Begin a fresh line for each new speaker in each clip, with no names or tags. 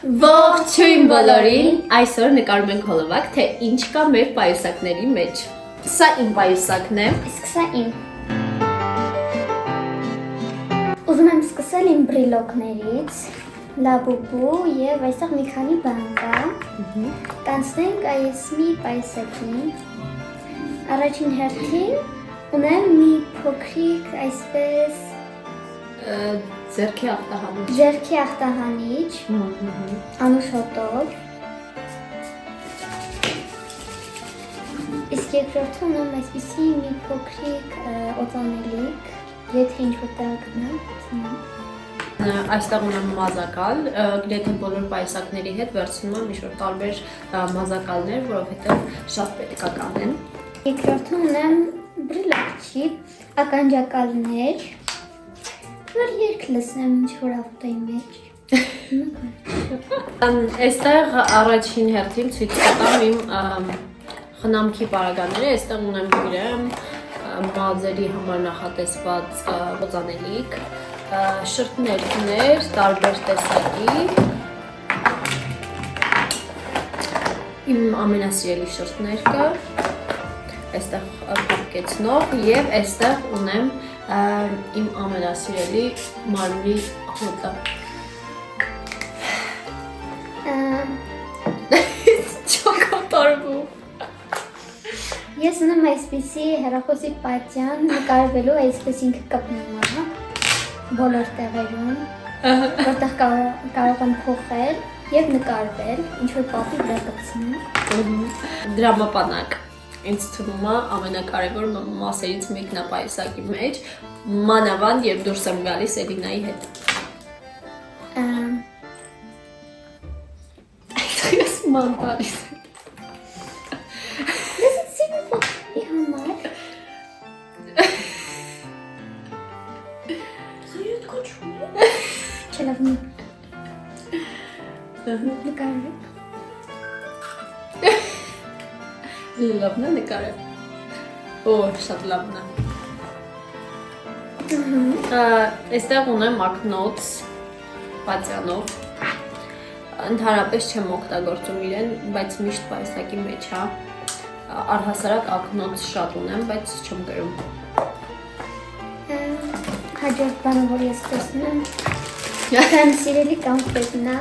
Ողջույն բոլորին, այսօր նկարում ենք հոլովակ, թե ինչ կա մեր պայուսակների մեջ։ Սա իմ պայուսակն է։
Իսկ սա իմ։ Ուզում եմ սկսել իմ բրիլոկներից, լաբուբու եւ այստեղ մի քանի բան կա։ Կանցնենք այս մի պայուսակին։ Առաջին հերթին ունեմ մի փոքրիկ այսպես
ձեռքի ախտահանիչ։
Ձեռքի ախտահանիչ, անուշ հոտով։ Իսկ երկրորդում ունեմ այսպիսի մի փոքրիկ օծանելիք, եթե ինչ-որ տեղ գնա։
Այստեղ ունեմ մազակալ, գրեթե բոլոր պայուսակների հետ վերցնում եմ ինչ-որ տարբեր մազակալներ, որովհետև շատ պետք է կանեն։
Երկրորդում ունեմ բրիլոկչի ականջակալներ, որ երգ լսեմ ինչ-որ ավտոյի մեջ։
Այստեղ առաջին հերթին ցույց կտամ իմ խնամքի պարագաները, այստեղ ունեմ գրեմ մազերի համար նախատեսված օծանելիք, շրթներքներ, տարբեր տեսակի, իմ ամենասիրելի շրթներքը, այստեղ փակեցնող և այստեղ ունեմ իմ ամենասիրելի մարմնի հոտը։ Չոկոտորվում։
Ես ունեմ այսպիսի հեռախոսի պատյան նկարվելու այսպես ինքը կպնում է բոլոր տեղերում, որտեղ կարող եմ փոխել և նկարվել, ինչ-որ պատի վրա կպցնում։
Դրամապանակ։ Ինձ թվում է ամենակարևոր մասերից մեկն է պայուսակի մեջ, մանավանդ երբ դուրս եմ գալիս Էլինայի հետ։ Այդտեղ ես ման տալիս եմ։
Ես սիրում փոխի համար։ Զույրդ կոչում է։ Չլավնի։ Նկարվեք։
Լավն է նկարը։ Օ, շատ լավն է։ Այստեղ ունեմ ակնոց պատյանով։ Ընդհանրապես չեմ օգտագործում իրեն, բայց միշտ պայուսակի մեջ է։ Առհասարակ ակնոց շատ ունեմ, բայց չեմ կրում։
Հաջորդ բանը, որ ես տեսնում եմ, քան սիրելի կամպետն է,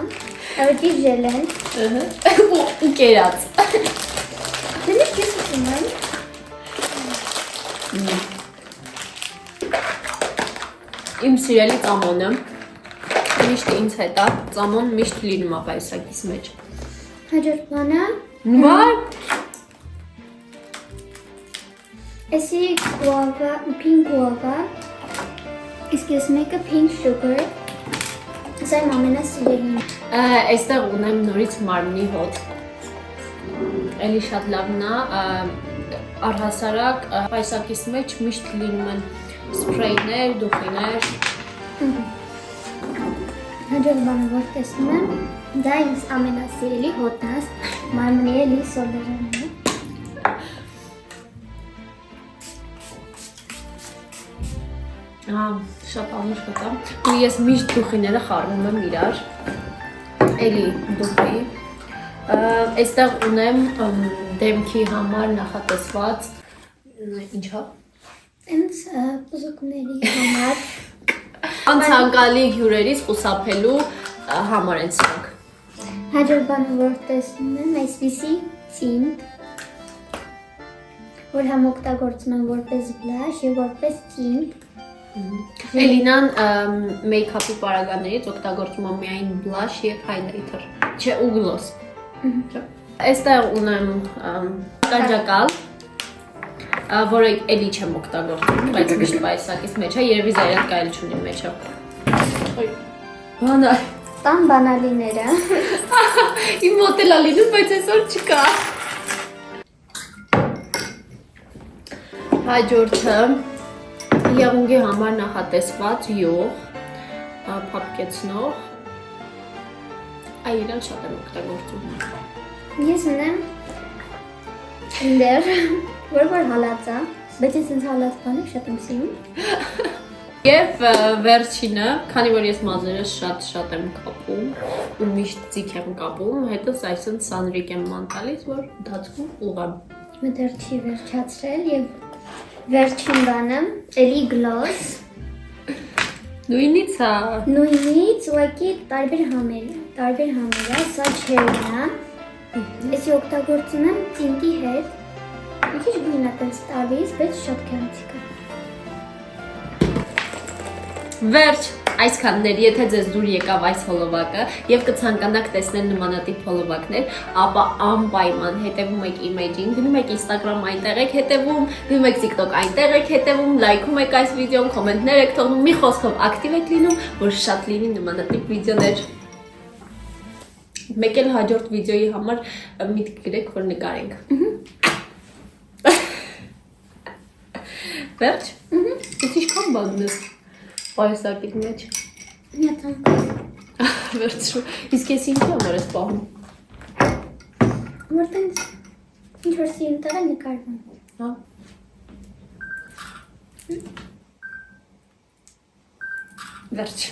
ավելի ժելեն։
Ու կերած։
Դրանք ես ուզում եմ։
Իմ սիրելի ծամոնը միշտ ինձ հետ է, ծամոն միշտ լինում է պայուսակիս մեջ։
Հաջորդ բանը։
Վայ։
Էսի գուավա, pink գուավա, իսկ ես մեկը pink sugar, սա իմ ամենասիրելին։
Այստեղ ունեմ նորից մարմնի հոտ։ Էլի շատ լավն է, առհասարակ պայուսակիս մեջ միշտ լինում են սփրեյներ, դուխիներ։
Հաջորդ բանը, որ տեսնում եմ, դա իմ ամենասիրելի հոտն է, մարմնի էլի սոլերն է։
Շատ անուշ հոտ է, ու ես միշտ դուխիները խառնում եմ իրար, էլի դուխի։ Այստեղ ունեմ դեմքի համար նախատեսված, ինչա՞։
Ինձ բուզուկների համար։
Անցանկալի հյուրերից խուսափելու համար են սրանք։
Հաջորդ բանը, որ տեսնում եմ, այսպիսի տինտ, որ համ օգտագործում եմ որպես բլաշ և որպես տինտ։
Էլինան մեյքափի պարագաներից օգտագործում է միայն բլաշ և հայլայթեր, չէ ու գլոս։ Այստեղ ունեմ ականջակալ, որը էլի չեմ օգտագործում, բայց միշտ պայուսակիս մեջ է, երևի զայրատ կարելի չունի մեջը։ Բանալ։
Տան բանալիները։
Իմ մոտ էլ ա լինում, բայց այսօր չկա։ Հաջորդը եղունգի համար նախատեսված յուղ, փափկեցնող, այրան շատ եմ օգտագործում։
Ես ունեմ լեր, որ հալած է, բայց ես ինձ հալած բանը շատ եմ սիրում։
Եվ վերջինը, քանի որ ես մազերը շատ եմ կապում ու միշտ ձիգ եմ կապում, հետս այսինքն սանրիկ եմ ման տալիս, որ ընթացքում ուղղեմ։
Հիմա դեռ չի վերջացրել եւ վերջին բանը, էլի գլոս։
Նույնից է։
Նույնից ուղղակի տարբեր համեր է, սա չերն է։ Ես օգտագործում եմ տինտի հետ։ Մի քիչ գույնը տես տալիս, բայց շատ գեղեցիկ է։
Վերջ, այսքաններ, եթե ձեզ դուր եկավ այս հոլովակը եւ կցանկանաք տեսնել նմանատիպ հոլովակներ, ապա անպայման հետևում եք image-ին, գնում եք Instagram այնտեղ եք հետևում, գնում եք TikTok այնտեղ եք հետևում, լայքում եք այս վիդեոն, կոմենտներ եք թողնում, մի խոսքով ակտիվ եք լինում, որ շատ լինի նմանատիպ վիդեոներ։ Մեկ էլ հաջորդ վիդեոյի համար միտք գրեք, որ նկարենք։ Վերջ։ Իսկ ինչքան բան ես պայուսակիդ մեջ։
Միատանք։
Վերջու։ Իսկ ես ինձ համար ես պահում։
Որտենց ինչ-որ սիրուն տեղ է նկարվում։
Հա։ Վերջ։